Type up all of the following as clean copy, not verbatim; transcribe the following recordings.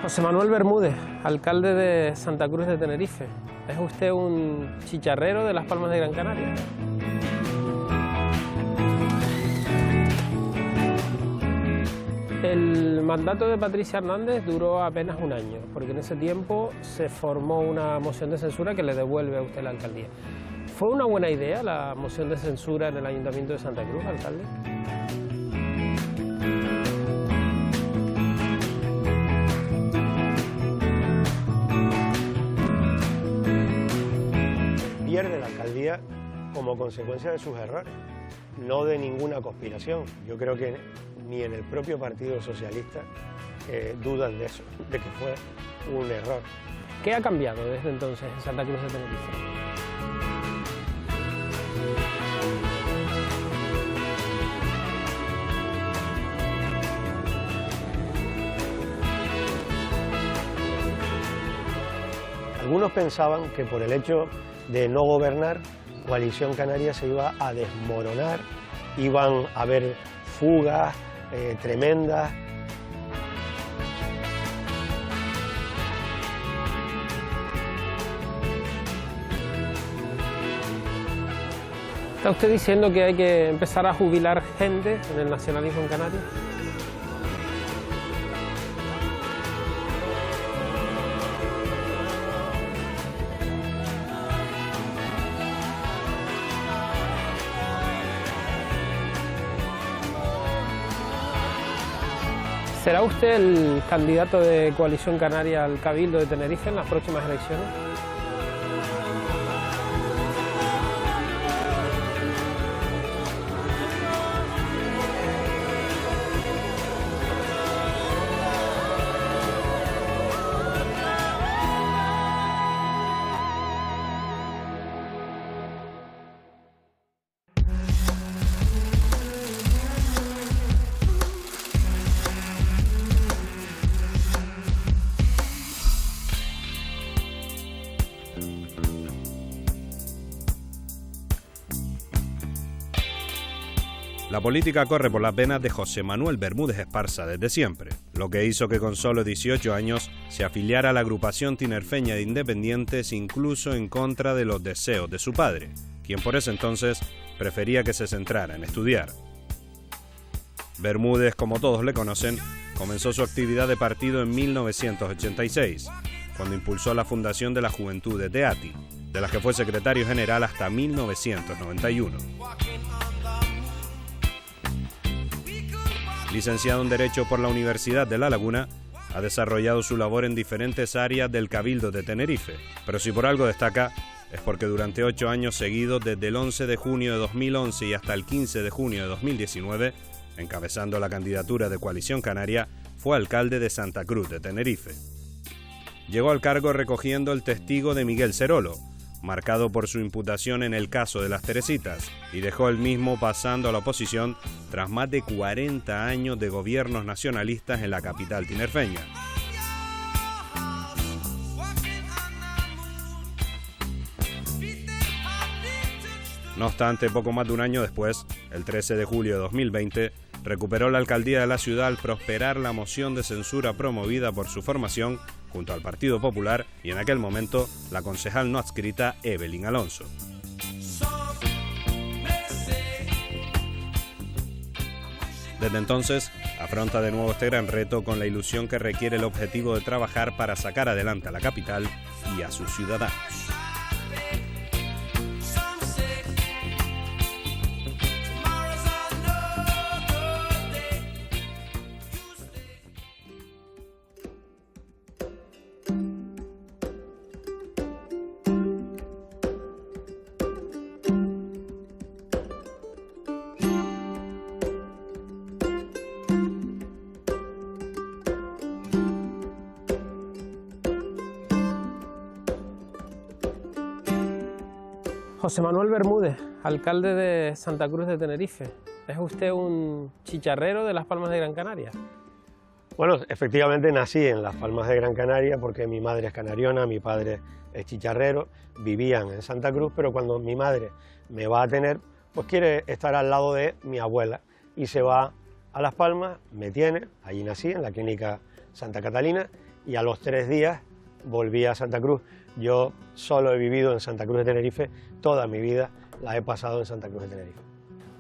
José Manuel Bermúdez, alcalde de Santa Cruz de Tenerife. ¿Es usted un chicharrero de Las Palmas de Gran Canaria? El mandato de Patricia Hernández duró apenas un año, porque en ese tiempo se formó una moción de censura que le devuelve a usted la alcaldía. ¿Fue una buena idea la moción de censura en el Ayuntamiento de Santa Cruz, alcalde? Pierde la alcaldía como consecuencia de sus errores, no de ninguna conspiración. Yo creo que ni en el propio Partido Socialista dudan de eso, de que fue un error. ¿Qué ha cambiado desde entonces en Santa Cruz de Tenerife? Algunos pensaban que por el hecho de no gobernar, Coalición Canaria se iba a desmoronar, iban a haber fugas tremendas. ¿Está usted diciendo que hay que empezar a jubilar gente en el nacionalismo en Canarias? ¿Será usted el candidato de Coalición Canaria al Cabildo de Tenerife en las próximas elecciones? La política corre por las venas de José Manuel Bermúdez Esparza desde siempre, lo que hizo que con solo 18 años se afiliara a la agrupación tinerfeña de independientes incluso en contra de los deseos de su padre, quien por ese entonces prefería que se centrara en estudiar. Bermúdez, como todos le conocen, comenzó su actividad de partido en 1986, cuando impulsó la fundación de la Juventud de Teati, de la que fue secretario general hasta 1991. Licenciado en Derecho por la Universidad de La Laguna, ha desarrollado su labor en diferentes áreas del Cabildo de Tenerife, pero si por algo destaca, es porque durante 8 años seguidos, desde el 11 de junio de 2011 y hasta el 15 de junio de 2019, encabezando la candidatura de Coalición Canaria, fue alcalde de Santa Cruz de Tenerife. Llegó al cargo recogiendo el testigo de Miguel Cerolo, marcado por su imputación en el caso de las Teresitas, y dejó el mismo pasando a la oposición tras más de 40 años de gobiernos nacionalistas en la capital tinerfeña. No obstante, poco más de un año después, el 13 de julio de 2020, recuperó la alcaldía de la ciudad al prosperar la moción de censura promovida por su formación junto al Partido Popular y en aquel momento la concejal no adscrita Evelyn Alonso. Desde entonces, afronta de nuevo este gran reto con la ilusión que requiere el objetivo de trabajar para sacar adelante a la capital y a sus ciudadanos. José Manuel Bermúdez, alcalde de Santa Cruz de Tenerife. ¿Es usted un chicharrero de Las Palmas de Gran Canaria? Bueno, efectivamente nací en Las Palmas de Gran Canaria porque mi madre es canariona, mi padre es chicharrero, vivían en Santa Cruz, pero cuando mi madre me va a tener, pues quiere estar al lado de mi abuela y se va a Las Palmas, me tiene, allí nací, en la clínica Santa Catalina, y a los 3 días volví a Santa Cruz. Yo solo he vivido en Santa Cruz de Tenerife, toda mi vida la he pasado en Santa Cruz de Tenerife.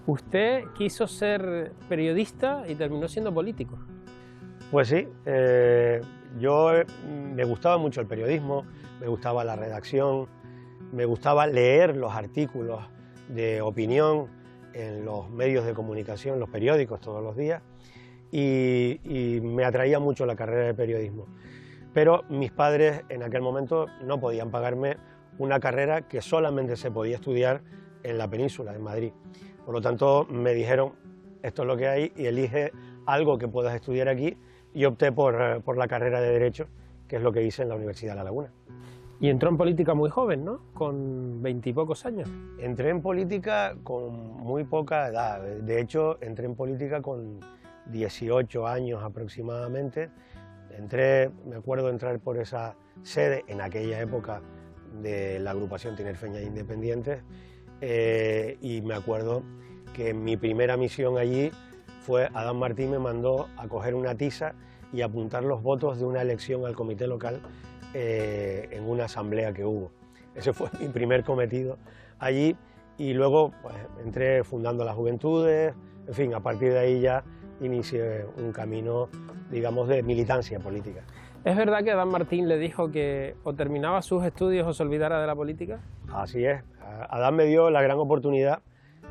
Usted quiso ser periodista y terminó siendo político. Pues sí, me gustaba mucho el periodismo, me gustaba la redacción, me gustaba leer los artículos de opinión en los medios de comunicación, los periódicos todos los días, y me atraía mucho la carrera de periodismo. Pero mis padres en aquel momento no podían pagarme una carrera que solamente se podía estudiar en la península, en Madrid. Por lo tanto, me dijeron, esto es lo que hay y elige algo que puedas estudiar aquí, y opté por la carrera de Derecho, que es lo que hice en la Universidad de La Laguna. Y entró en política muy joven, ¿no? Con 20 y pocos años. Entré en política con muy poca edad. De hecho, entré en política con 18 años aproximadamente. Me acuerdo entrar por esa sede en aquella época de la agrupación tinerfeña Independientes, y me acuerdo que mi primera misión allí fue, Adán Martín me mandó a coger una tiza y apuntar los votos de una elección al comité local en una asamblea que hubo. Ese fue mi primer cometido allí, y luego pues, entré fundando las juventudes, en fin, a partir de ahí ya inicié un camino, digamos, de militancia política. ¿Es verdad que Adán Martín le dijo que o terminaba sus estudios o se olvidara de la política? Así es. Adán me dio la gran oportunidad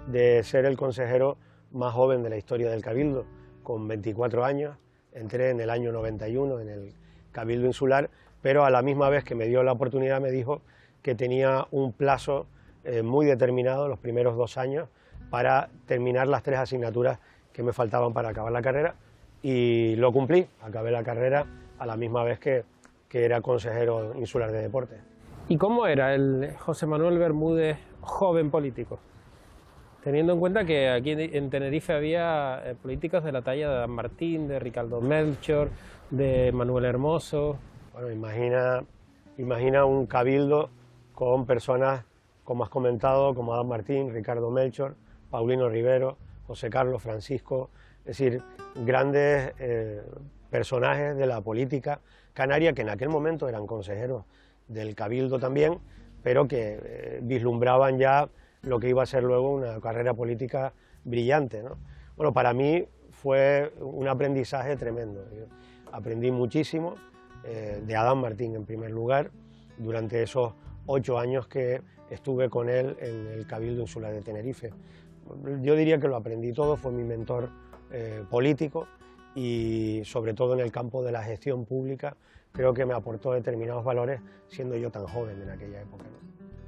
de ser el consejero más joven de la historia del Cabildo, con 24 años. Entré en el año 91 en el Cabildo Insular, pero a la misma vez que me dio la oportunidad me dijo que tenía un plazo muy determinado, los primeros 2 años, para terminar las 3 asignaturas que me faltaban para acabar la carrera, y lo cumplí. Acabé la carrera a la misma vez que era consejero insular de deportes. ¿Y cómo era el José Manuel Bermúdez joven político? Teniendo en cuenta que aquí en Tenerife había políticos de la talla de Adán Martín, de Ricardo Melchor, de Manuel Hermoso. Bueno, imagina un cabildo con personas, como has comentado, como Adán Martín, Ricardo Melchor, Paulino Rivero, José Carlos, Francisco, es decir, grandes personajes de la política canaria que en aquel momento eran consejeros del Cabildo también, pero que vislumbraban ya lo que iba a ser luego una carrera política brillante, ¿no? Bueno, para mí fue un aprendizaje tremendo. Yo aprendí muchísimo de Adán Martín en primer lugar, durante esos 8 años que estuve con él en el Cabildo Insular de Tenerife. Yo diría que lo aprendí todo, fue mi mentor político, y sobre todo en el campo de la gestión pública creo que me aportó determinados valores siendo yo tan joven en aquella época, ¿no?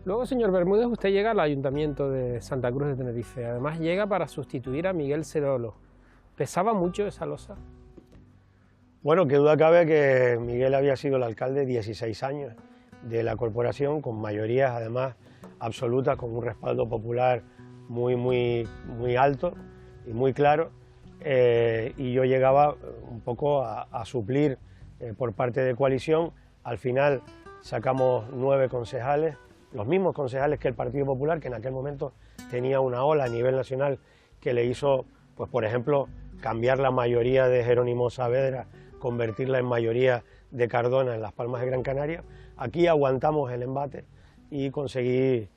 Luego, señor Bermúdez, usted llega al Ayuntamiento de Santa Cruz de Tenerife. Además llega para sustituir a Miguel Serolo. ¿Pesaba mucho esa losa? Bueno, qué duda cabe que Miguel había sido el alcalde 16 años de la corporación, con mayorías además absolutas, con un respaldo popular muy alto y muy claro, y yo llegaba un poco a suplir por parte de coalición. Al final sacamos 9 concejales, los mismos concejales que el Partido Popular, que en aquel momento tenía una ola a nivel nacional que le hizo, pues por ejemplo, cambiar la mayoría de Jerónimo Saavedra, convertirla en mayoría de Cardona en Las Palmas de Gran Canaria. Aquí aguantamos el embate y conseguí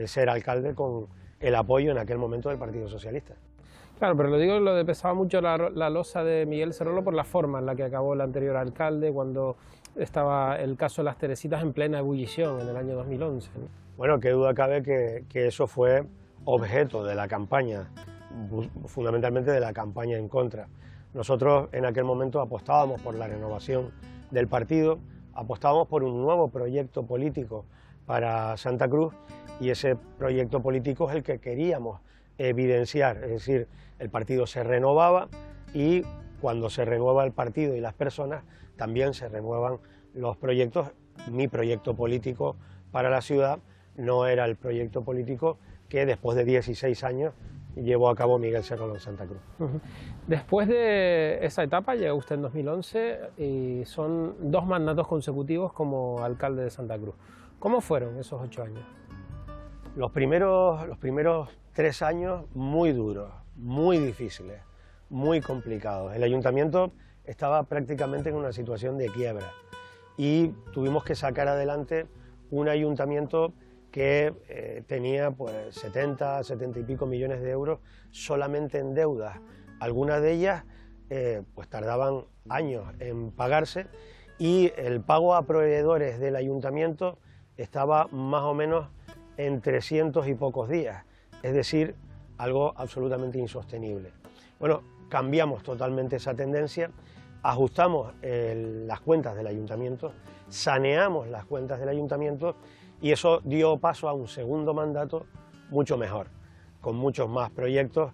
ser alcalde con el apoyo en aquel momento del Partido Socialista. Claro, pero lo digo, lo de pesaba mucho la losa de Miguel Serolo por la forma en la que acabó el anterior alcalde, cuando estaba el caso de las Teresitas en plena ebullición en el año 2011, ¿no? Bueno, qué duda cabe que eso fue objeto de la campaña, fundamentalmente de la campaña en contra. Nosotros en aquel momento apostábamos por la renovación del partido, apostábamos por un nuevo proyecto político para Santa Cruz, y ese proyecto político es el que queríamos evidenciar, es decir, el partido se renovaba, y cuando se renueva el partido y las personas, también se renuevan los proyectos. Mi proyecto político para la ciudad no era el proyecto político que después de 16 años llevó a cabo Miguel Serolo en Santa Cruz. Después de esa etapa llega usted en 2011 y son 2 mandatos consecutivos como alcalde de Santa Cruz. ¿Cómo fueron esos 8 años? Los primeros 3 años muy duros, muy difíciles, muy complicados. El ayuntamiento estaba prácticamente en una situación de quiebra. y tuvimos que sacar adelante un ayuntamiento que tenía pues 70 y pico millones de euros solamente en deudas. Algunas de ellas pues tardaban años en pagarse y el pago a proveedores del ayuntamiento estaba más o menos en 300 y pocos días, es decir, algo absolutamente insostenible. Bueno, cambiamos totalmente esa tendencia, ajustamos las cuentas del ayuntamiento, saneamos las cuentas del ayuntamiento y eso dio paso a un segundo mandato mucho mejor, con muchos más proyectos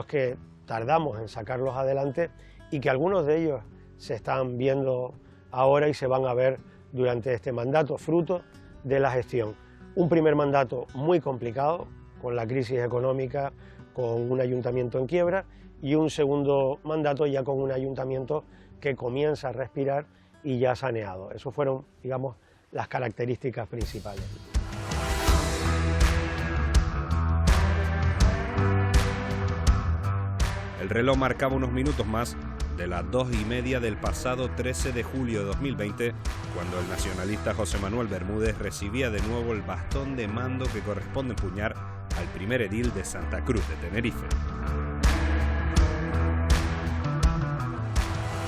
que tardamos en sacarlos adelante y que algunos de ellos se están viendo ahora y se van a ver durante este mandato, fruto de la gestión. Un primer mandato muy complicado, con la crisis económica, con un ayuntamiento en quiebra, y un segundo mandato ya con un ayuntamiento que comienza a respirar y ya saneado. Esas fueron, digamos, las características principales. El reloj marcaba unos minutos más de las 2:30 del pasado 13 de julio de 2020, cuando el nacionalista José Manuel Bermúdez recibía de nuevo el bastón de mando que corresponde empuñar al primer edil de Santa Cruz de Tenerife.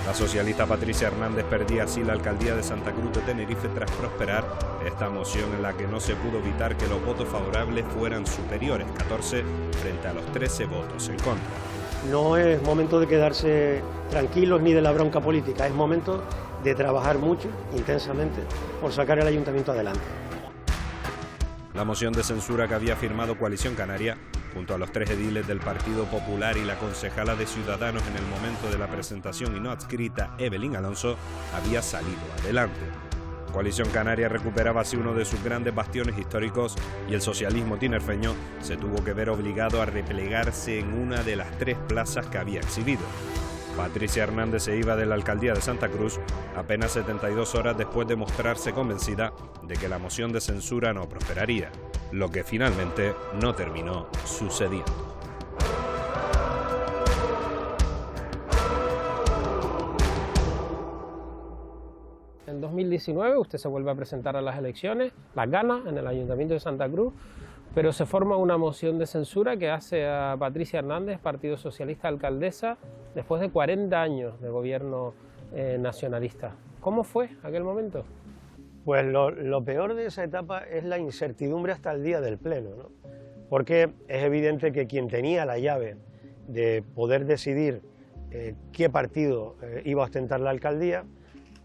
La socialista Patricia Hernández perdía así la alcaldía de Santa Cruz de Tenerife tras prosperar esta moción en la que no se pudo evitar que los votos favorables fueran superiores, 14 frente a los 13 votos en contra. No es momento de quedarse tranquilos ni de la bronca política, es momento de trabajar mucho, intensamente, por sacar el ayuntamiento adelante. La moción de censura que había firmado Coalición Canaria, junto a los 3 ediles del Partido Popular y la concejala de Ciudadanos en el momento de la presentación y no adscrita, Evelyn Alonso, había salido adelante. Coalición Canaria recuperaba así uno de sus grandes bastiones históricos y el socialismo tinerfeño se tuvo que ver obligado a replegarse en una de las 3 plazas que había exhibido. Patricia Hernández se iba de la alcaldía de Santa Cruz apenas 72 horas después de mostrarse convencida de que la moción de censura no prosperaría, lo que finalmente no terminó sucediendo. En 2019 usted se vuelve a presentar a las elecciones, las gana en el Ayuntamiento de Santa Cruz, pero se forma una moción de censura que hace a Patricia Hernández, Partido Socialista alcaldesa, después de 40 años de gobierno nacionalista. ¿Cómo fue aquel momento? Pues lo peor de esa etapa es la incertidumbre hasta el día del pleno, ¿no? Porque es evidente que quien tenía la llave de poder decidir qué partido iba a ostentar la alcaldía,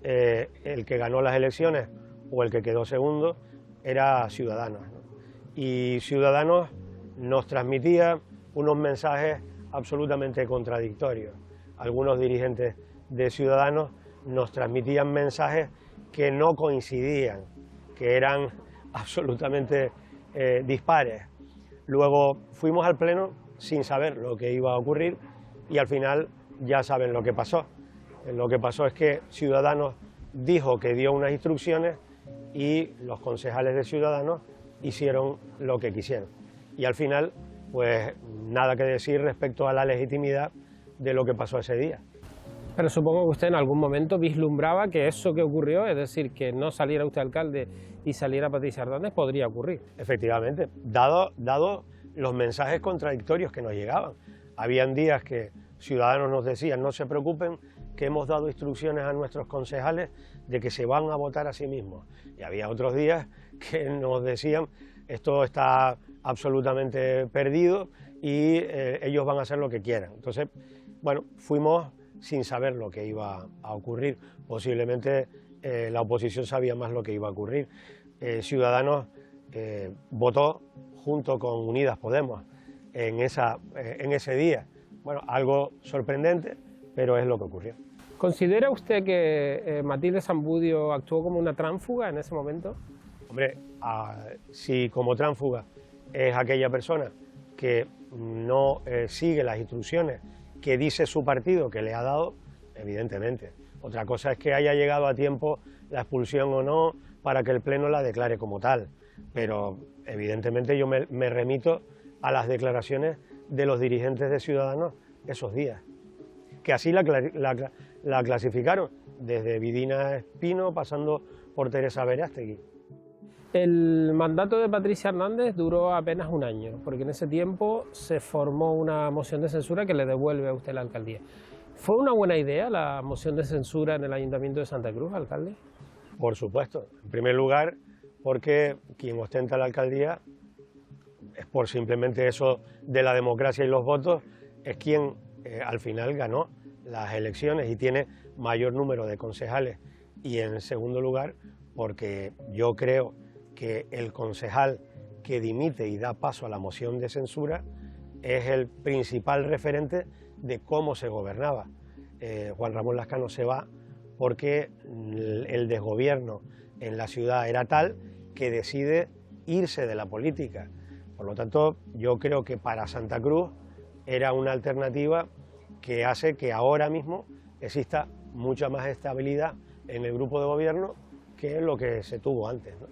el que ganó las elecciones o el que quedó segundo, era Ciudadanos, ¿no? Y Ciudadanos nos transmitía unos mensajes absolutamente contradictorios. Algunos dirigentes de Ciudadanos nos transmitían mensajes que no coincidían, que eran absolutamente dispares. Luego fuimos al pleno sin saber lo que iba a ocurrir y al final ya saben lo que pasó. Lo que pasó es que Ciudadanos dijo que dio unas instrucciones y los concejales de Ciudadanos hicieron lo que quisieron. Y al final, pues nada que decir respecto a la legitimidad de lo que pasó ese día. Pero supongo que usted en algún momento vislumbraba que eso que ocurrió, es decir, que no saliera usted alcalde y saliera Patricia Hernández, podría ocurrir. Efectivamente, dado los mensajes contradictorios que nos llegaban. Habían días que Ciudadanos nos decían, no se preocupen, que hemos dado instrucciones a nuestros concejales de que se van a votar a sí mismos. Y había otros días que nos decían, esto está absolutamente perdido y ellos van a hacer lo que quieran. Entonces, bueno, fuimos sin saber lo que iba a ocurrir. Posiblemente la oposición sabía más lo que iba a ocurrir. Ciudadanos votó junto con Unidas Podemos en ese día. Bueno, algo sorprendente, pero es lo que ocurrió. ¿Considera usted que Matilde Zambudio actuó como una tránsfuga en ese momento? Hombre, si como tránsfuga es aquella persona que no sigue las instrucciones que dice su partido que le ha dado, evidentemente. Otra cosa es que haya llegado a tiempo la expulsión o no para que el Pleno la declare como tal. Pero evidentemente yo me remito a las declaraciones de los dirigentes de Ciudadanos esos días, que así la clasificaron desde Vidina Espino pasando por Teresa Verástegui. El mandato de Patricia Hernández duró apenas un año, porque en ese tiempo se formó una moción de censura que le devuelve a usted la alcaldía. ¿Fue una buena idea la moción de censura en el Ayuntamiento de Santa Cruz, alcalde? Por supuesto. En primer lugar, porque quien ostenta la alcaldía es por simplemente eso de la democracia y los votos, es quien al final ganó las elecciones y tiene mayor número de concejales. Y en segundo lugar, porque yo creo que el concejal que dimite y da paso a la moción de censura es el principal referente de cómo se gobernaba. Juan Ramón Lascano se va porque el desgobierno en la ciudad era tal que decide irse de la política. Por lo tanto, yo creo que para Santa Cruz era una alternativa que hace que ahora mismo exista mucha más estabilidad en el grupo de gobierno que lo que se tuvo antes, ¿no?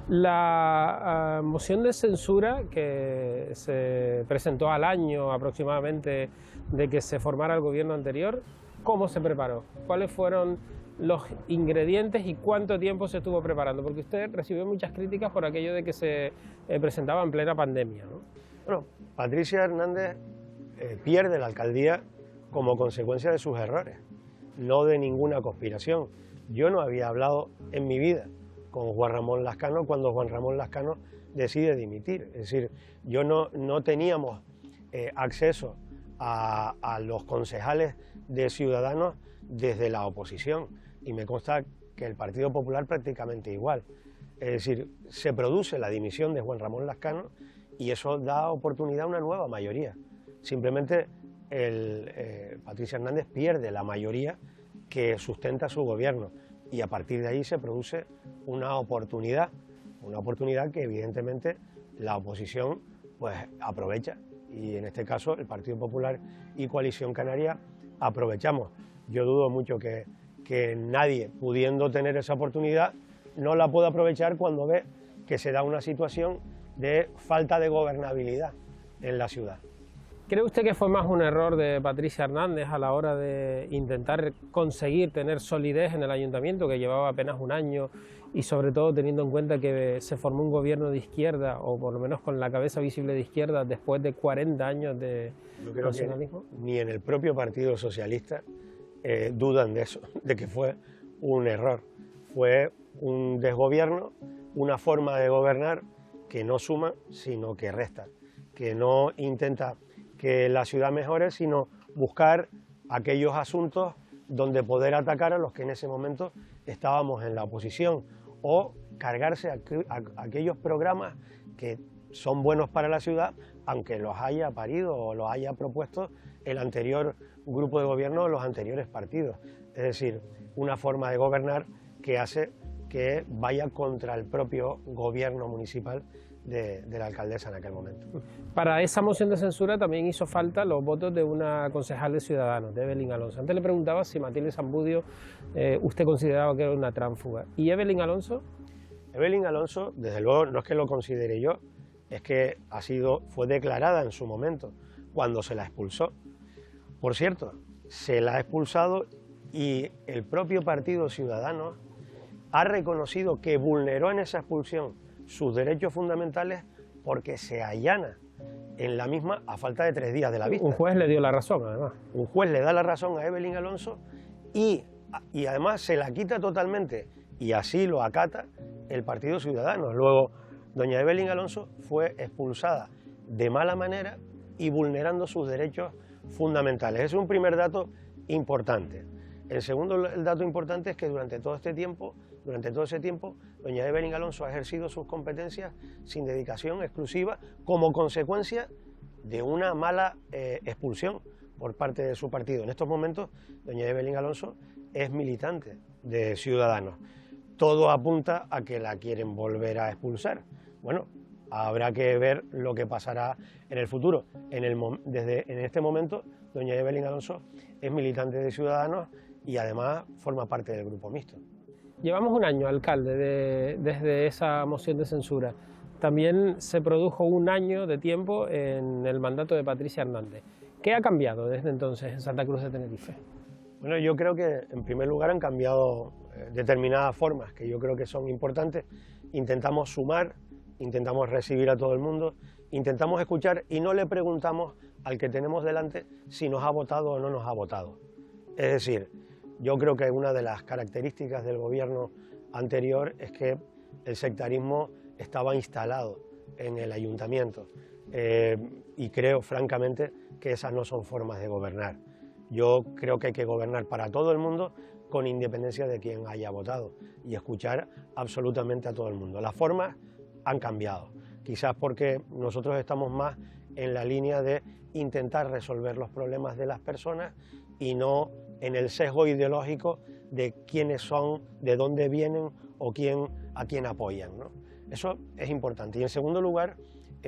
La moción de censura que se presentó al año aproximadamente de que se formara el gobierno anterior, ¿cómo se preparó? ¿Cuáles fueron los ingredientes y cuánto tiempo se estuvo preparando? Porque usted recibió muchas críticas por aquello de que se presentaba en plena pandemia, ¿no? Bueno, Patricia Hernández pierde la alcaldía como consecuencia de sus errores, no de ninguna conspiración. Yo no había hablado en mi vida con Juan Ramón Lascano cuando Juan Ramón Lascano decide dimitir. Es decir, no teníamos acceso a los concejales de Ciudadanos desde la oposición y me consta que el Partido Popular prácticamente igual. Es decir, se produce la dimisión de Juan Ramón Lascano y eso da oportunidad a una nueva mayoría. Simplemente Patricia Hernández pierde la mayoría que sustenta su gobierno y a partir de ahí se produce una oportunidad que evidentemente la oposición pues aprovecha y en este caso el Partido Popular y Coalición Canaria aprovechamos. Yo dudo mucho que nadie pudiendo tener esa oportunidad no la pueda aprovechar cuando ve que se da una situación de falta de gobernabilidad en la ciudad. ¿Cree usted que fue más un error de Patricia Hernández a la hora de intentar conseguir tener solidez en el ayuntamiento, que llevaba apenas un año, y sobre todo teniendo en cuenta que se formó un gobierno de izquierda, o por lo menos con la cabeza visible de izquierda, después de 40 años de nacionalismo? Ni en el propio Partido Socialista dudan de eso, de que fue un error. Fue un desgobierno, una forma de gobernar que no suma, sino que resta, que no intenta que la ciudad mejore, sino buscar aquellos asuntos donde poder atacar a los que en ese momento estábamos en la oposición o cargarse aquellos programas que son buenos para la ciudad, aunque los haya parido o los haya propuesto el anterior grupo de gobierno o los anteriores partidos. Es decir, una forma de gobernar que hace que vaya contra el propio gobierno municipal de la alcaldesa en aquel momento. Para esa moción de censura también hizo falta los votos de una concejal de Ciudadanos, de Evelyn Alonso. Antes le preguntaba si Matilde Zambudio usted consideraba que era una tránfuga. ¿Y Evelyn Alonso? Evelyn Alonso, desde luego, no es que lo considere yo, es que fue declarada en su momento, cuando se la expulsó. Por cierto, se la ha expulsado y el propio Partido Ciudadanos ha reconocido que vulneró en esa expulsión sus derechos fundamentales porque se allana en la misma a falta de 3 días de la vista. Un juez le dio la razón, además. Un juez le da la razón a Evelyn Alonso y además se la quita totalmente y así lo acata el Partido Ciudadanos. Luego, doña Evelyn Alonso fue expulsada de mala manera y vulnerando sus derechos fundamentales. Ese es un primer dato importante. El segundo dato importante es que durante todo ese tiempo, doña Evelyn Alonso ha ejercido sus competencias sin dedicación exclusiva como consecuencia de una mala expulsión por parte de su partido. En estos momentos, doña Evelyn Alonso es militante de Ciudadanos. Todo apunta a que la quieren volver a expulsar. Bueno, habrá que ver lo que pasará en el futuro. En este momento, doña Evelyn Alonso es militante de Ciudadanos y además forma parte del grupo mixto. Llevamos un año, alcalde, desde esa moción de censura. También se produjo un año de tiempo en el mandato de Patricia Hernández. ¿Qué ha cambiado desde entonces en Santa Cruz de Tenerife? Bueno, yo creo que en primer lugar han cambiado determinadas formas que yo creo que son importantes. Intentamos sumar, intentamos recibir a todo el mundo, intentamos escuchar y no le preguntamos al que tenemos delante si nos ha votado o no nos ha votado. Es decir, yo creo que una de las características del gobierno anterior es que el sectarismo estaba instalado en el ayuntamiento y creo francamente que esas no son formas de gobernar. Yo creo que hay que gobernar para todo el mundo con independencia de quién haya votado y escuchar absolutamente a todo el mundo. Las formas han cambiado, quizás porque nosotros estamos más en la línea de intentar resolver los problemas de las personas y no en el sesgo ideológico de quiénes son, de dónde vienen o a quién apoyan, ¿no? Eso es importante. Y en segundo lugar,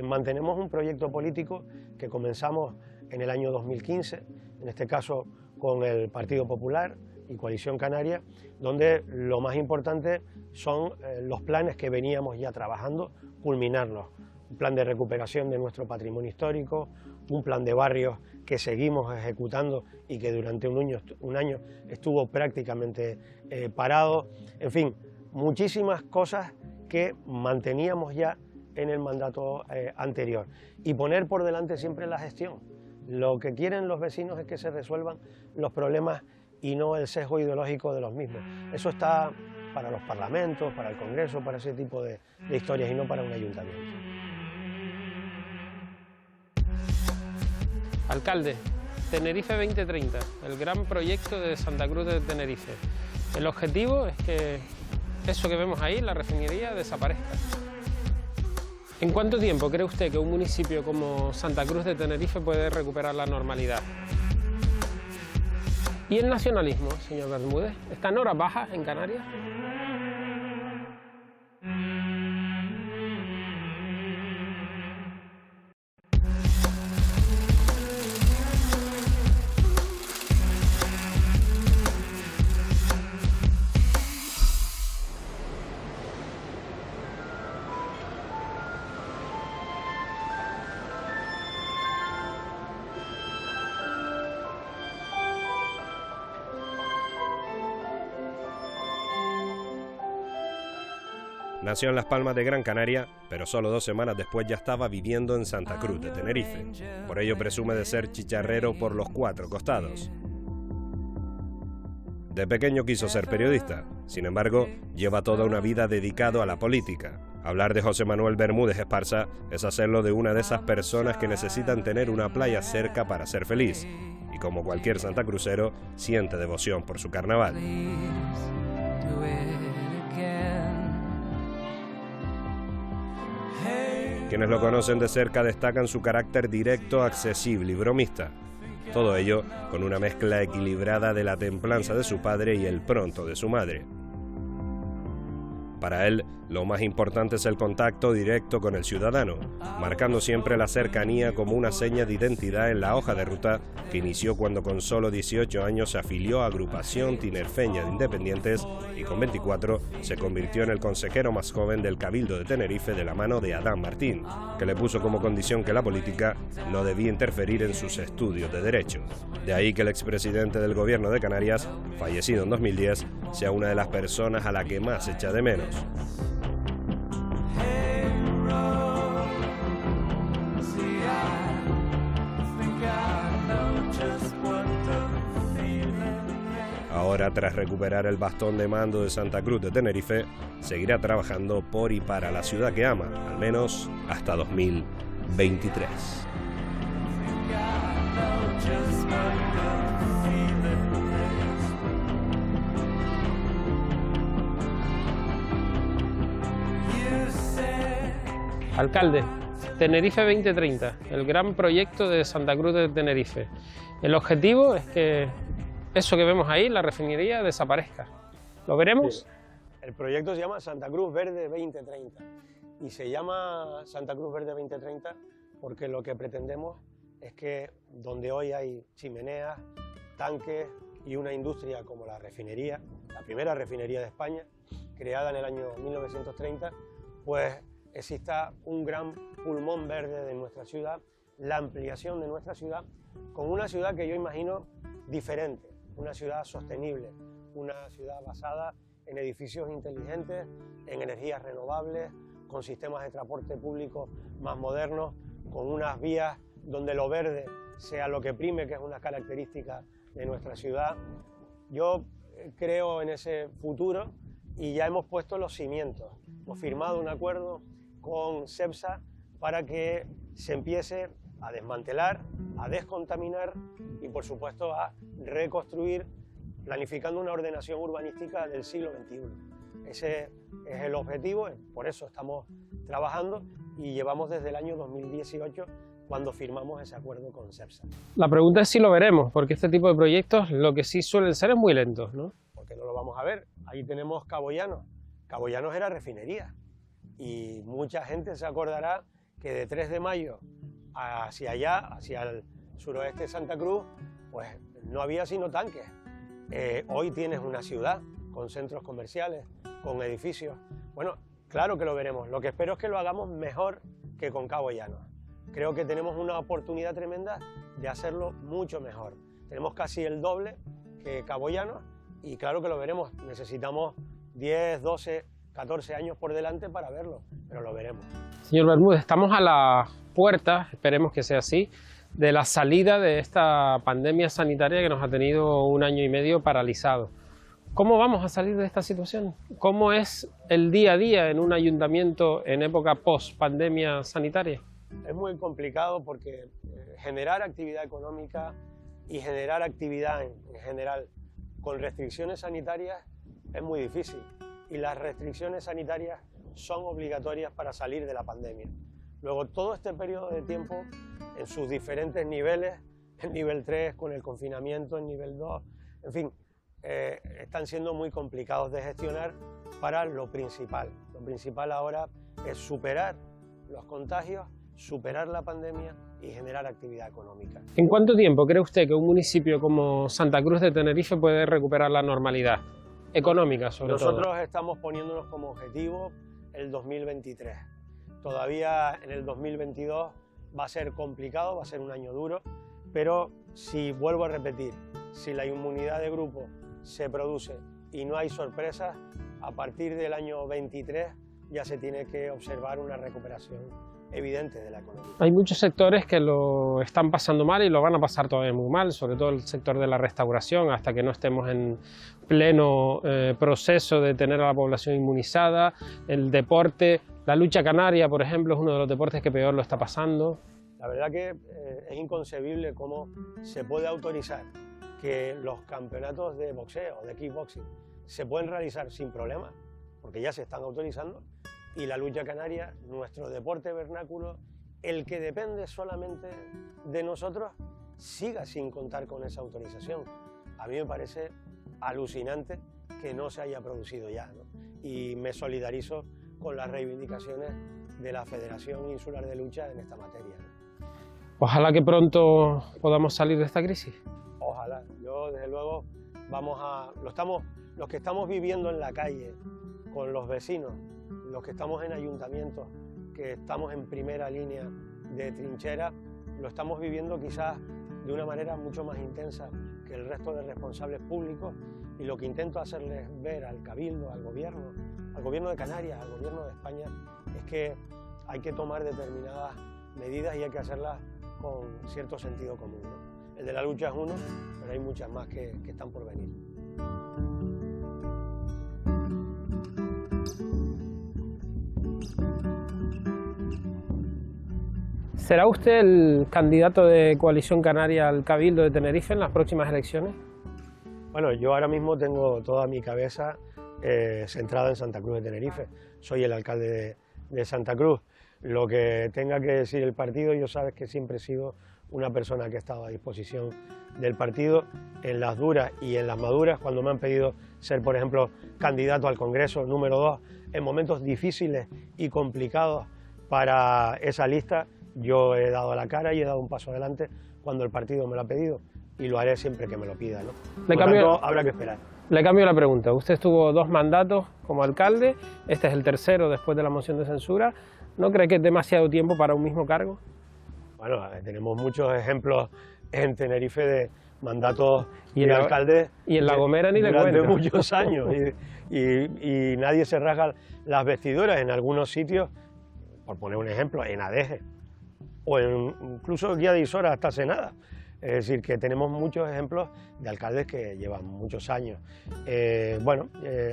mantenemos un proyecto político que comenzamos en el año 2015, en este caso con el Partido Popular y Coalición Canaria, donde lo más importante son los planes que veníamos ya trabajando, culminarlos. Un plan de recuperación de nuestro patrimonio histórico, un plan de barrios que seguimos ejecutando y que durante un año estuvo prácticamente parado. En fin, muchísimas cosas que manteníamos ya en el mandato anterior. Y poner por delante siempre la gestión. Lo que quieren los vecinos es que se resuelvan los problemas y no el sesgo ideológico de los mismos. Eso está para los parlamentos, para el Congreso, para ese tipo de historias y no para un ayuntamiento. Alcalde, Tenerife 2030, el gran proyecto de Santa Cruz de Tenerife. El objetivo es que eso que vemos ahí, la refinería, desaparezca. ¿En cuánto tiempo cree usted que un municipio como Santa Cruz de Tenerife puede recuperar la normalidad? ¿Y el nacionalismo, señor Bermúdez? ¿Está en horas bajas en Canarias? Nació en Las Palmas de Gran Canaria, pero solo 2 semanas después ya estaba viviendo en Santa Cruz de Tenerife. Por ello presume de ser chicharrero por los 4 costados. De pequeño quiso ser periodista, sin embargo, lleva toda una vida dedicado a la política. Hablar de José Manuel Bermúdez Esparza es hacerlo de una de esas personas que necesitan tener una playa cerca para ser feliz, y como cualquier santacrucero, siente devoción por su carnaval. Quienes lo conocen de cerca destacan su carácter directo, accesible y bromista. Todo ello con una mezcla equilibrada de la templanza de su padre y el pronto de su madre. Para él, lo más importante es el contacto directo con el ciudadano, marcando siempre la cercanía como una seña de identidad en la hoja de ruta que inició cuando con solo 18 años se afilió a Agrupación Tinerfeña de Independientes y con 24 se convirtió en el consejero más joven del Cabildo de Tenerife de la mano de Adán Martín, que le puso como condición que la política no debía interferir en sus estudios de Derecho. De ahí que el expresidente del Gobierno de Canarias, fallecido en 2010, sea una de las personas a la que más echa de menos. Ahora, tras recuperar el bastón de mando de Santa Cruz de Tenerife, seguirá trabajando por y para la ciudad que ama, al menos hasta 2023. Alcalde, Tenerife 2030, el gran proyecto de Santa Cruz de Tenerife. El objetivo es que eso que vemos ahí, la refinería, desaparezca. ¿Lo veremos? Sí. El proyecto se llama Santa Cruz Verde 2030 y se llama Santa Cruz Verde 2030 porque lo que pretendemos es que donde hoy hay chimeneas, tanques y una industria como la refinería, la primera refinería de España, creada en el año 1930, pues exista un gran pulmón verde de nuestra ciudad, la ampliación de nuestra ciudad, con una ciudad que yo imagino diferente una ciudad sostenible, una ciudad basada en edificios inteligentes, en energías renovables, con sistemas de transporte público más modernos, con unas vías donde lo verde sea lo que prime, que es una característica de nuestra ciudad. Yo creo en ese futuro y ya hemos puesto los cimientos. Hemos firmado un acuerdo con Cepsa para que se empiece a desmantelar, a descontaminar y, por supuesto, a reconstruir, planificando una ordenación urbanística del siglo XXI. Ese es el objetivo, por eso estamos trabajando y llevamos desde el año 2018 cuando firmamos ese acuerdo con Cepsa. La pregunta es si lo veremos, porque este tipo de proyectos lo que sí suelen ser es muy lentos, ¿no? Porque no lo vamos a ver. Ahí tenemos Cabo Llanos. Cabo Llanos era refinería y mucha gente se acordará que de 3 de mayo hacia allá, hacia el suroeste de Santa Cruz, pues no había sino tanques. Hoy tienes una ciudad con centros comerciales, con edificios. Bueno, claro que lo veremos. Lo que espero es que lo hagamos mejor que con Cabo Llanos. Creo que tenemos una oportunidad tremenda de hacerlo mucho mejor. Tenemos casi el doble que Cabo Llanos y claro que lo veremos. Necesitamos 10, 12, 14 años por delante para verlo, pero lo veremos. Señor Bermúdez, estamos a la puerta, esperemos que sea así, de la salida de esta pandemia sanitaria que nos ha tenido 1 año y medio paralizado. ¿Cómo vamos a salir de esta situación? ¿Cómo es el día a día en un ayuntamiento en época post-pandemia sanitaria? Es muy complicado porque generar actividad económica y generar actividad en general con restricciones sanitarias es muy difícil y las restricciones sanitarias son obligatorias para salir de la pandemia. Luego todo este periodo de tiempo en sus diferentes niveles, en nivel 3 con el confinamiento, en nivel 2, en fin, están siendo muy complicados de gestionar para lo principal. Lo principal ahora es superar los contagios, superar la pandemia y generar actividad económica. ¿En cuánto tiempo cree usted que un municipio como Santa Cruz de Tenerife puede recuperar la normalidad económica, sobre todo? Nosotros estamos poniéndonos como objetivo el 2023. Todavía en el 2022 va a ser complicado, va a ser un año duro, pero si vuelvo a repetir, si la inmunidad de grupo se produce y no hay sorpresas, a partir del año 23 ya se tiene que observar una recuperación evidente de la economía. Hay muchos sectores que lo están pasando mal y lo van a pasar todavía muy mal, sobre todo el sector de la restauración, hasta que no estemos en pleno proceso de tener a la población inmunizada, el deporte, la lucha canaria, por ejemplo, es uno de los deportes que peor lo está pasando. La verdad que es inconcebible cómo se puede autorizar que los campeonatos de boxeo, de kickboxing, se pueden realizar sin problemas, porque ya se están autorizando, y la lucha canaria, nuestro deporte vernáculo, el que depende solamente de nosotros, siga sin contar con esa autorización. A mí me parece alucinante que no se haya producido ya, ¿no? Y me solidarizo con las reivindicaciones de la Federación Insular de Lucha en esta materia, ¿no? Ojalá que pronto podamos salir de esta crisis. Ojalá. Yo, desde luego, los que estamos viviendo en la calle, con los vecinos, los que estamos en ayuntamientos, que estamos en primera línea de trinchera, lo estamos viviendo quizás de una manera mucho más intensa que el resto de responsables públicos, y lo que intento hacerles ver al Cabildo, al gobierno de Canarias, al gobierno de España, es que hay que tomar determinadas medidas y hay que hacerlas con cierto sentido común, ¿no? El de la lucha es uno, pero hay muchas más que están por venir. ¿Será usted el candidato de Coalición Canaria al Cabildo de Tenerife en las próximas elecciones? Bueno, yo ahora mismo tengo toda mi cabeza centrada en Santa Cruz de Tenerife. Soy el alcalde de Santa Cruz. Lo que tenga que decir el partido, yo sabes que siempre he sido una persona que ha estado a disposición del partido en las duras y en las maduras, cuando me han pedido ser, por ejemplo, candidato al Congreso número 2, en momentos difíciles y complicados para esa lista, yo he dado la cara y he dado un paso adelante cuando el partido me lo ha pedido, y lo haré siempre que me lo pida, ¿no? Por tanto, habrá que esperar. Le cambio la pregunta. Usted estuvo 2 mandatos como alcalde, este es el tercero después de la moción de censura. ¿No cree que es demasiado tiempo para un mismo cargo? Bueno, tenemos muchos ejemplos en Tenerife de mandatos Y en de la- alcaldes y en La Gomera ni le durante cuento. muchos años y nadie se rasga las vestiduras en algunos sitios, por poner un ejemplo, en Adeje o incluso Guía de Isora hasta Senada. Es decir, que tenemos muchos ejemplos de alcaldes que llevan muchos años.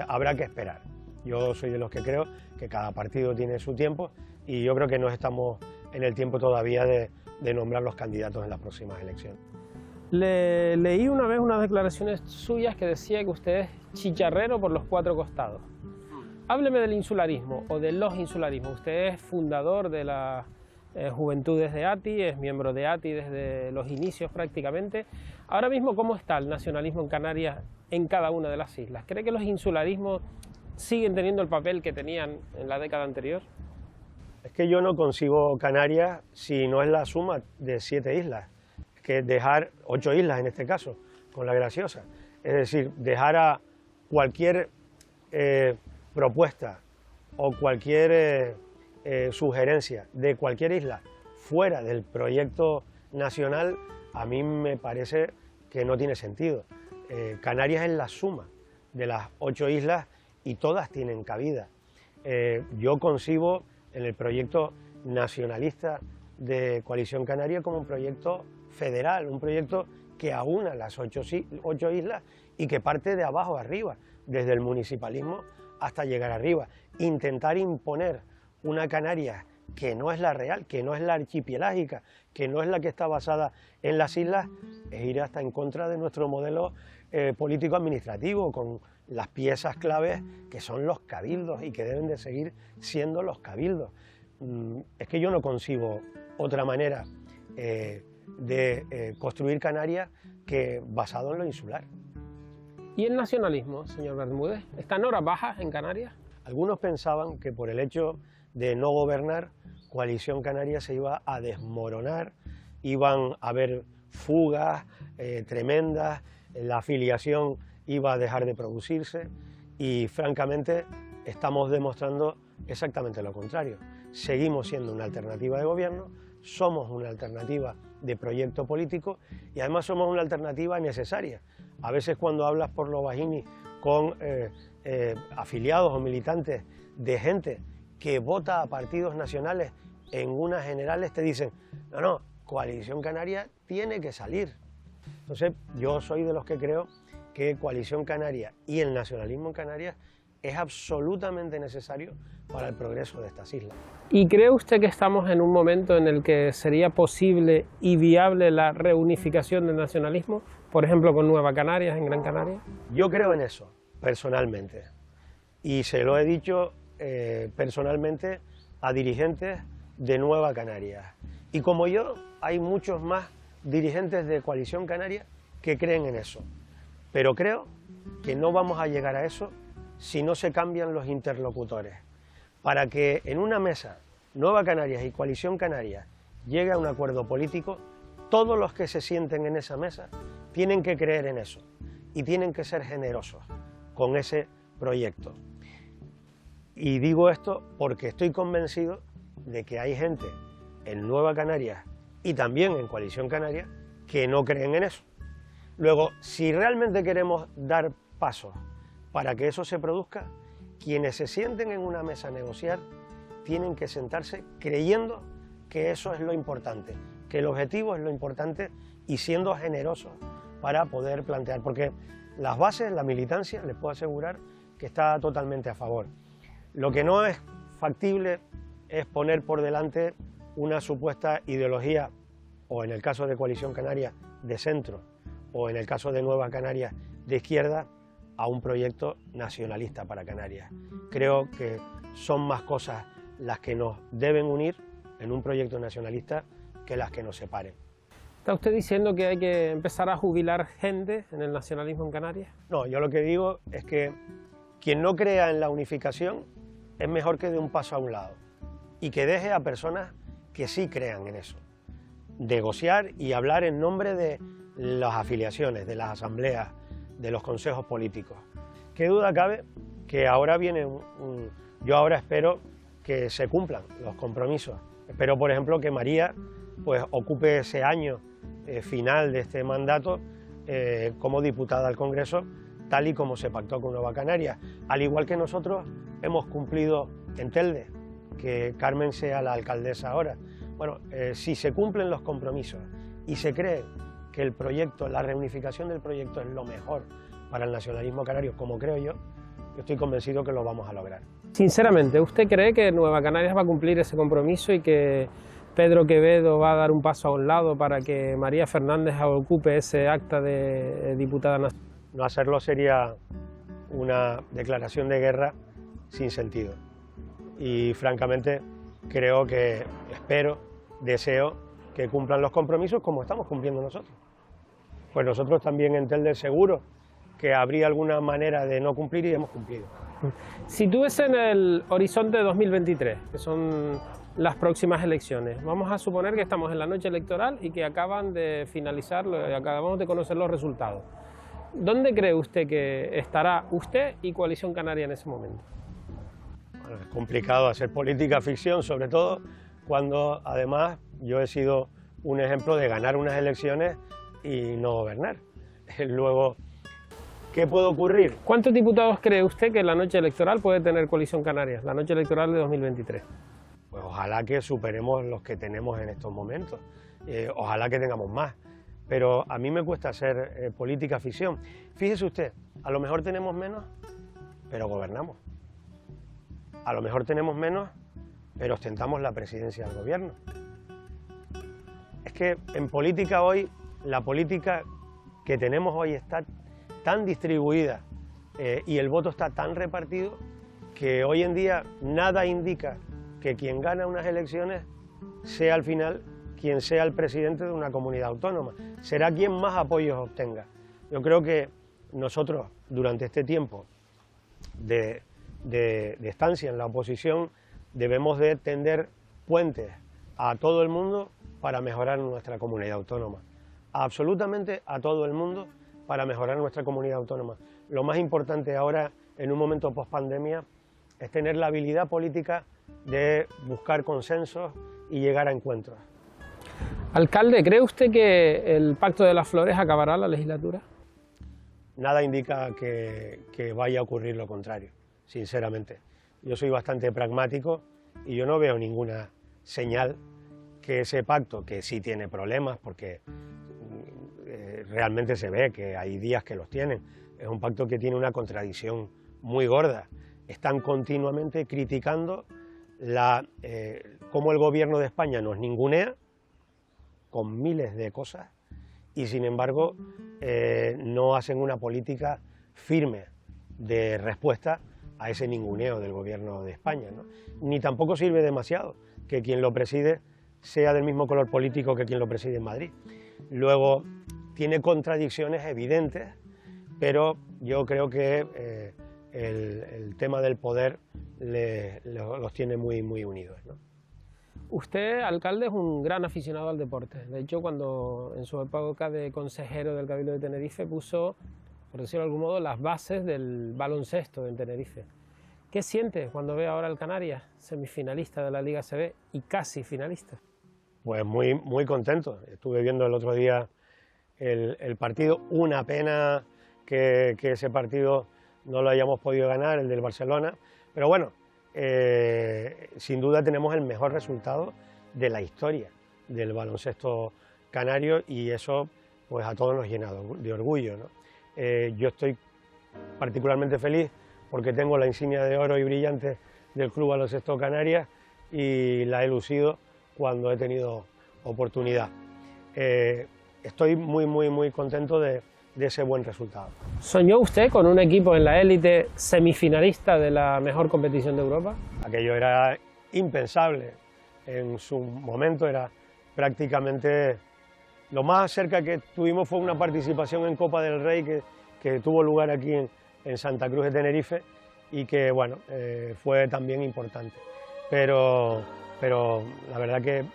Habrá que esperar. Yo soy de los que creo que cada partido tiene su tiempo y yo creo que no estamos en el tiempo todavía de nombrar los candidatos en las próximas elecciones. Leí una vez unas declaraciones suyas que decía que usted es chicharrero por los 4 costados. Hábleme del insularismo o de los insularismos. Usted es fundador de las Juventudes de ATI, es miembro de ATI desde los inicios prácticamente. Ahora mismo, ¿cómo está el nacionalismo en Canarias en cada una de las islas? ¿Cree que los insularismos siguen teniendo el papel que tenían en la década anterior? Es que yo no concibo Canarias si no es la suma de 7 islas, que dejar 8 islas en este caso, con la Graciosa. Es decir, dejar a cualquier propuesta o cualquier sugerencia de cualquier isla fuera del proyecto nacional, a mí me parece que no tiene sentido. Canarias es la suma de las 8 islas y todas tienen cabida. Yo concibo en el proyecto nacionalista de Coalición Canaria como un proyecto federal, un proyecto que aúna las 8 islas y que parte de abajo arriba, desde el municipalismo hasta llegar arriba. Intentar imponer una Canarias que no es la real, que no es la archipelágica, que no es la que está basada en las islas, es ir hasta en contra de nuestro modelo político-administrativo, con las piezas claves que son los cabildos y que deben de seguir siendo los cabildos. Es que yo no concibo otra manera de construir Canarias que basado en lo insular. ¿Y el nacionalismo, señor Bermúdez? ¿Está en horas bajas en Canarias? Algunos pensaban que por el hecho de no gobernar, Coalición Canaria se iba a desmoronar, iban a haber fugas tremendas, la afiliación iba a dejar de producirse y francamente estamos demostrando exactamente lo contrario. Seguimos siendo una alternativa de gobierno, somos una alternativa de proyecto político y además somos una alternativa necesaria. A veces cuando hablas por lo bajini con afiliados o militantes de gente que vota a partidos nacionales en unas generales, te dicen, no, Coalición Canaria tiene que salir. Entonces yo soy de los que creo que Coalición Canaria y el nacionalismo en Canarias es absolutamente necesario para el progreso de estas islas. ¿Y cree usted que estamos en un momento en el que sería posible y viable la reunificación del nacionalismo, por ejemplo con Nueva Canarias, en Gran Canaria? Yo creo en eso, personalmente, y se lo he dicho personalmente a dirigentes de Nueva Canarias. Y como yo, hay muchos más dirigentes de Coalición Canaria que creen en eso. Pero creo que no vamos a llegar a eso si no se cambian los interlocutores. Para que en una mesa Nueva Canarias y Coalición Canaria llegue a un acuerdo político, todos los que se sienten en esa mesa tienen que creer en eso y tienen que ser generosos con ese proyecto. Y digo esto porque estoy convencido de que hay gente en Nueva Canarias y también en Coalición Canaria que no creen en eso. Luego, si realmente queremos dar pasos para que eso se produzca, quienes se sienten en una mesa a negociar tienen que sentarse creyendo que eso es lo importante, que el objetivo es lo importante y siendo generosos para poder plantear, porque las bases, la militancia, les puedo asegurar que está totalmente a favor. Lo que no es factible es poner por delante una supuesta ideología, o en el caso de Coalición Canaria, de centro, o en el caso de Nueva Canarias, de izquierda, a un proyecto nacionalista para Canarias. Creo que son más cosas las que nos deben unir en un proyecto nacionalista que las que nos separen. ¿Está usted diciendo que hay que empezar a jubilar gente en el nacionalismo en Canarias? No, yo lo que digo es que quien no crea en la unificación es mejor que dé un paso a un lado y que deje a personas que sí crean en eso. Negociar y hablar en nombre de las afiliaciones, de las asambleas, de los consejos políticos. ¿Qué duda cabe que ahora viene yo ahora espero que se cumplan los compromisos? Espero, por ejemplo, que María pues ocupe ese año final de este mandato como diputada al Congreso, tal y como se pactó con Nueva Canarias. Al igual que nosotros hemos cumplido en Telde, que Carmen sea la alcaldesa ahora. Bueno, si se cumplen los compromisos y se cree que el proyecto, la reunificación del proyecto es lo mejor para el nacionalismo canario, como creo yo estoy convencido que lo vamos a lograr. Sinceramente, ¿usted cree que Nueva Canarias va a cumplir ese compromiso y que Pedro Quevedo va a dar un paso a un lado para que María Fernández ocupe ese acta de diputada nacional? No hacerlo sería una declaración de guerra sin sentido. Y francamente creo que, espero, deseo que cumplan los compromisos como estamos cumpliendo nosotros. Pues nosotros también en Telde seguro que habría alguna manera de no cumplir y hemos cumplido. Si tú ves en el horizonte de 2023, que son las próximas elecciones, vamos a suponer que estamos en la noche electoral y que acaban de finalizar, acabamos de conocer los resultados. ¿Dónde cree usted que estará usted y Coalición Canaria en ese momento? Bueno, es complicado hacer política ficción, sobre todo cuando además yo he sido un ejemplo de ganar unas elecciones y no gobernar. Luego, ¿qué puede ocurrir? ¿Cuántos diputados cree usted que en la noche electoral puede tener Coalición Canaria, la noche electoral de 2023? Pues ojalá que superemos los que tenemos en estos momentos, ojalá que tengamos más, pero a mí me cuesta hacer política ficción. Fíjese usted, a lo mejor tenemos menos, pero gobernamos. A lo mejor tenemos menos, pero ostentamos la presidencia del gobierno. Es que en política hoy, la política que tenemos hoy está tan distribuida y el voto está tan repartido que hoy en día nada indica que quien gana unas elecciones sea al final quien sea el presidente de una comunidad autónoma. Será quien más apoyos obtenga. Yo creo que nosotros, durante este tiempo de estancia en la oposición, debemos de tender puentes a todo el mundo para mejorar nuestra comunidad autónoma. Absolutamente a todo el mundo para mejorar nuestra comunidad autónoma. Lo más importante ahora, en un momento post-pandemia, es tener la habilidad política de buscar consensos y llegar a encuentros. Alcalde, ¿cree usted que el Pacto de las Flores acabará la legislatura? Nada indica que vaya a ocurrir lo contrario, sinceramente. Yo soy bastante pragmático y yo no veo ninguna señal que ese pacto, que sí tiene problemas, porque realmente se ve que hay días que los tienen, es un pacto que tiene una contradicción muy gorda. Están continuamente criticando cómo el gobierno de España nos ningunea con miles de cosas y sin embargo no hacen una política firme de respuesta a ese ninguneo del gobierno de España, ¿no? Ni tampoco sirve demasiado que quien lo preside sea del mismo color político que quien lo preside en Madrid. Luego tiene contradicciones evidentes, pero yo creo que el tema del poder los tiene muy, muy unidos, ¿no? Usted, alcalde, es un gran aficionado al deporte. De hecho, cuando en su época de consejero del Cabildo de Tenerife puso, por decirlo de algún modo, las bases del baloncesto en Tenerife. ¿Qué siente cuando ve ahora al Canarias, semifinalista de la Liga ACB y casi finalista? Pues muy, muy contento. Estuve viendo el otro día el partido. Una pena que ese partido no lo hayamos podido ganar, el del Barcelona. Pero bueno, sin duda tenemos el mejor resultado de la historia del baloncesto canario y eso pues a todos nos llena de orgullo, ¿no? Yo estoy particularmente feliz porque tengo la insignia de oro y brillante del Club Baloncesto Canarias y la he lucido cuando he tenido oportunidad. Estoy muy, muy, muy contento de ese buen resultado. ¿Soñó usted con un equipo en la élite semifinalista de la mejor competición de Europa? Aquello era impensable. En su momento era prácticamente... Lo más cerca que tuvimos fue una participación en Copa del Rey que tuvo lugar aquí en Santa Cruz de Tenerife y que, bueno, fue también importante. Pero la verdad que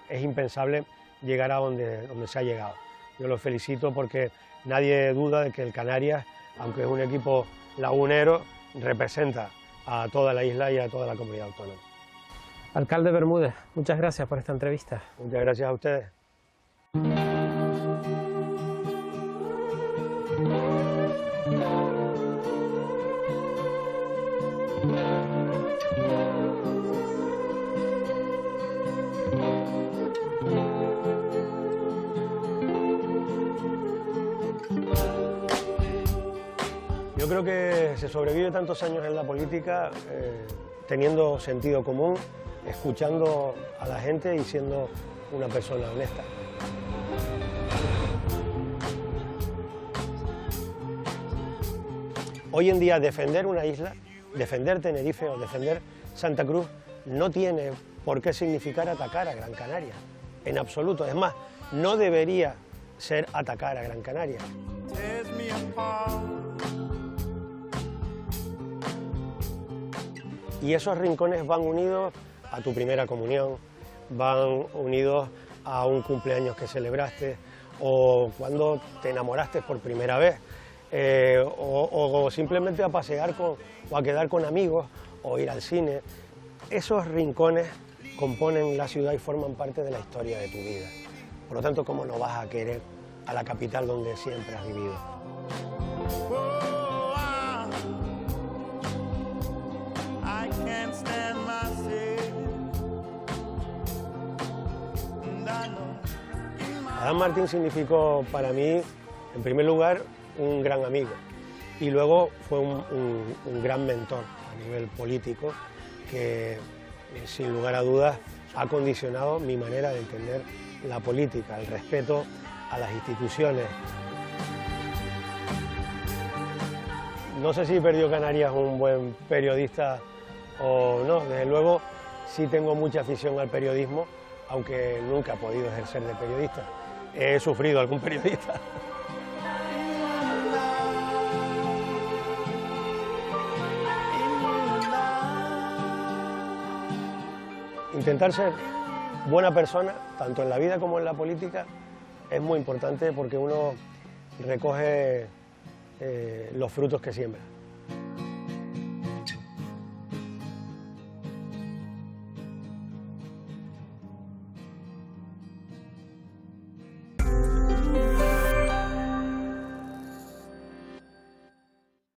es impensable llegar a donde se ha llegado. Yo los felicito porque nadie duda de que el Canarias, aunque es un equipo lagunero, representa a toda la isla y a toda la comunidad autónoma. Alcalde Bermúdez, muchas gracias por esta entrevista. Muchas gracias a ustedes. Yo creo que se sobrevive tantos años en la política teniendo sentido común, escuchando a la gente y siendo una persona honesta. Hoy en día defender una isla, defender Tenerife o defender Santa Cruz no tiene por qué significar atacar a Gran Canaria, en absoluto. Es más, no debería ser atacar a Gran Canaria. Y esos rincones van unidos a tu primera comunión, van unidos a un cumpleaños que celebraste o cuando te enamoraste por primera vez, o simplemente a pasear o a quedar con amigos o ir al cine. Esos rincones componen la ciudad y forman parte de la historia de tu vida. Por lo tanto, ¿cómo no vas a querer a la capital donde siempre has vivido? Adán Martín significó para mí, en primer lugar, un gran amigo y luego fue un gran mentor a nivel político que, sin lugar a dudas, ha condicionado mi manera de entender la política, el respeto a las instituciones. No sé si perdió Canarias un buen periodista o no, desde luego sí tengo mucha afición al periodismo, aunque nunca he podido ejercer de periodista. He sufrido algún periodista. Intentar ser buena persona, tanto en la vida como en la política, es muy importante porque uno recoge los frutos que siembra.